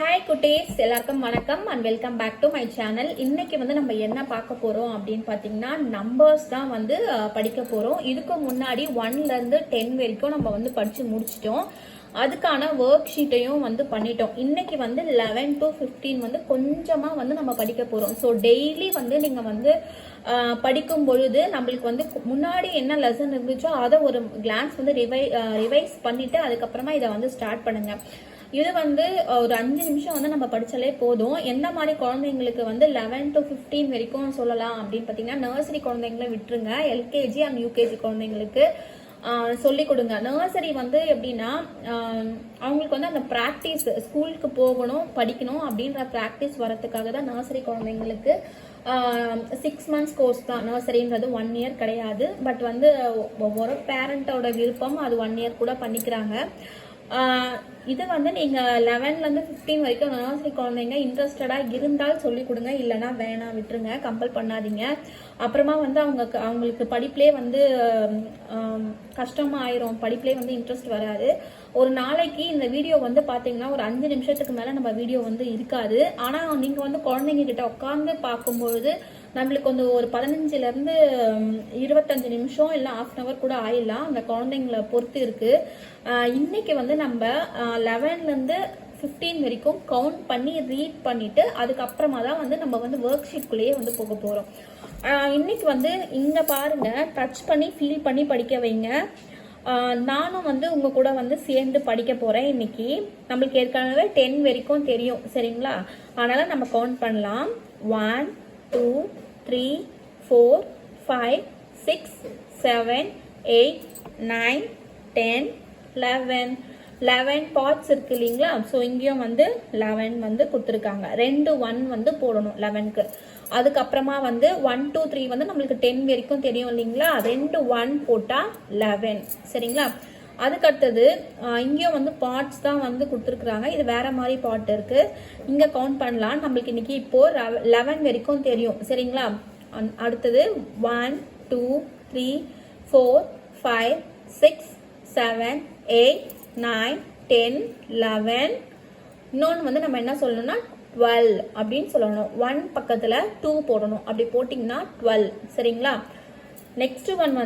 Hi குட்டீஸ், எல்லாருக்கும் வணக்கம் and welcome back to my channel. இன்னைக்கு நம்ம என்ன பார்க்க போறோம் அப்படின்னு பார்த்தீங்கன்னா, நம்பர்ஸ் தான் படிக்க போறோம். இதுக்கு முன்னாடி 1ல இருந்து 10 வரைக்கும் நம்ம படிச்சு முடிச்சிட்டோம். அதுக்கான ஒர்க் ஷீட்டையும் பண்ணிட்டோம். இன்னைக்கு 11 to 15 கொஞ்சமா நம்ம படிக்க போறோம். ஸோ டெய்லி நீங்க படிக்கும் பொழுது நம்மளுக்கு முன்னாடி என்ன லெசன் இருந்துச்சோ அதை ஒரு கிளான்ஸ் ரிவைஸ் பண்ணிட்டு அதுக்கப்புறமா இதை ஸ்டார்ட் பண்ணுங்க. இது ஒரு 5 நிமிஷம் நம்ம படிச்சாலே போதும். எந்த மாதிரி குழந்தைங்களுக்கு 11 to 15 வரைக்கும் சொல்லலாம் அப்படின்னு பார்த்தீங்கன்னா, நர்சரி குழந்தைங்களை விட்டுருங்க. எல்கேஜி அண்ட் யூகேஜி குழந்தைங்களுக்கு சொல்லி கொடுங்க. நர்சரி எப்படின்னா, அவங்களுக்கு அந்த ப்ராக்டிஸ், ஸ்கூலுக்கு போகணும் படிக்கணும் அப்படின்ற ப்ராக்டிஸ் வரதுக்காக தான் நர்சரி குழந்தைங்களுக்கு 6 months கோர்ஸ் தான். நர்சரின்றது 1 year கிடையாது. பட் ஒவ்வொரு பேரண்டோட விருப்பம், அது 1 year கூட பண்ணிக்கிறாங்க. இது நீங்க 11ல இருந்து 15 வரைக்கும் நர்சரி குழந்தைங்க இன்ட்ரெஸ்டடா இருந்தால் சொல்லி கொடுங்க, இல்லைன்னா வேணாம் விட்டுருங்க, கம்பல் பண்ணாதீங்க. அப்புறமா அவங்களுக்கு படிப்புலேயே கஷ்டமா ஆயிரும், படிப்புலேயே இன்ட்ரெஸ்ட் வராது. ஒரு நாளைக்கு இந்த வீடியோ பாத்தீங்கன்னா ஒரு 5 நிமிஷத்துக்கு மேல நம்ம வீடியோ இருக்காது. ஆனா நீங்க குழந்தைங்க கிட்ட உட்காந்து பார்க்கும்பொழுது நம்மளுக்கு ஒரு 15ல இருந்து 25 நிமிஷம் இல்லை 1/2 hour கூட ஆயிடலாம். அந்த குழந்தைங்களை பொறுத்து இருக்கு. இன்னைக்கு நம்ம 11ல இருந்து 15 வரைக்கும் கவுண்ட் பண்ணி ரீட் பண்ணிட்டு அதுக்கப்புறமா தான் நம்ம ஒர்க் ஷீட்குள்ளேயே போக போறோம். இன்னைக்கு இங்க பாருங்க, டச் பண்ணி ஃபீல் பண்ணி படிக்க வைங்க. நானும் உங்க கூட சேர்ந்து படிக்க போறேன். இன்னைக்கு நம்மளுக்கு ஏற்கனவே 10 வரைக்கும் தெரியும், சரிங்களா? அதனால நம்ம கவுண்ட் பண்ணலாம். 1 2 3 4 5 6 7 8 9 10 11 பார்ட்ஸ் இருக்கு இல்லைங்களா? ஸோ இங்கேயும் 11 கொடுத்துருக்காங்க. 2 1 போடணும் 11க்கு. அதுக்கப்புறமா 1 2 3 நம்மளுக்கு 10 வரைக்கும் தெரியும் இல்லைங்களா? 2 1 போட்டா 11, சரிங்களா? அதுக்கடுத்தது இங்கேயும் பார்ட்ஸ் தான் கொடுத்துருக்குறாங்க. இது வேற மாதிரி பார்ட் இருக்கு. இங்க கவுண்ட் பண்ணலாம். நம்மளுக்கு இன்னைக்கு இப்போ 11 வரைக்கும் தெரியும், சரிங்களா? அடுத்தது 1 2 3 4 5 6 7 8 9 10 11. இன்னொன்று நம்ம என்ன சொல்லணும்னா 12 அப்படின்னு சொல்லணும். 1 பக்கத்துல 2 போடணும். அப்படி போட்டிங்கன்னா 12, சரிங்களா? நெக்ஸ்ட் ஒன்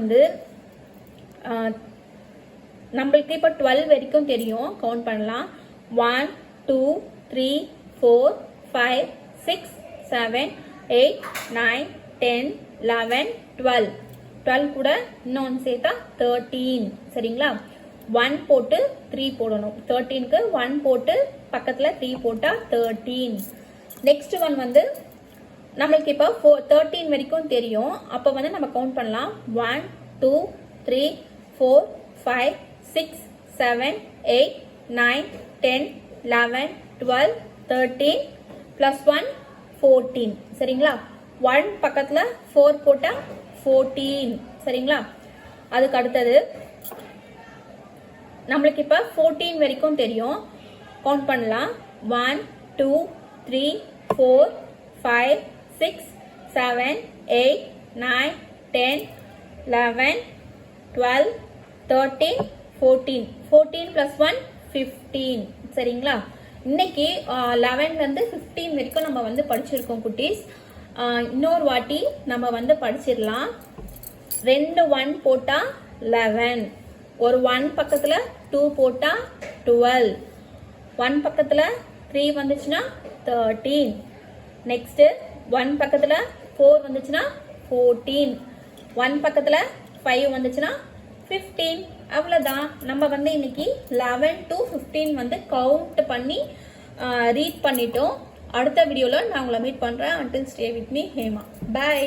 நம்மளுக்கு இப்போ 12 வரைக்கும் தெரியும். கவுண்ட் பண்ணலாம். 1 2 3 4 5 6 7 8 9 10 11 12. 12 கூட இன்னொன்று சேர்த்தா 13, சரிங்களா? 1 போட்டு 3 போடணும். 13க்கு 1 போட்டு பக்கத்துல 3 போட்டா 13. நெக்ஸ்ட் ஒன் நம்மளுக்கு இப்போ 13 வரைக்கும் தெரியும். அப்போ நம்ம கவுண்ட் பண்ணலாம். 1 2 3 4 5 6 7 8 9 10 11 12 13 plus 1 14, சரிங்களா? 1 பக்கத்துல 4 போட்டா 14, சரிங்களா? அதுக்கு அடுத்தது நம்மளுக்கு இப்ப 14 வரைக்கும் தெரியும். கவுண்ட் பண்ணலாம். 1 2 3 4 5 6 7 8 9 10 11 12 13 14. 14 plus 1 15, சரிங்களா? இன்னைக்கு 11ல இருந்து 15 வரைக்கும் நம்ம படிச்சிருக்கோம் குட்டீஸ். இன்னொரு வாட்டி நம்ம படிச்சிடலாம். 2 1 போட்டா 11, ஒரு 1 பக்கத்துல 2 போட்டா 12, 1 பக்கத்துல 3 வந்துச்சுன்னா 13, நெக்ஸ்ட் 1 பக்கத்துல 4 வந்துச்சுன்னா 14, 1 பக்கத்துல 5 வந்துச்சுன்னா 15. அவ்வளவுதான். நம்ம இன்னைக்கு 11 to 15 கவுண்ட் பண்ணி ரீட் பண்ணிட்டோம். அடுத்த வீடியோல நான் உங்களை மீட் பண்றேன். until stay with me, Hema. Bye.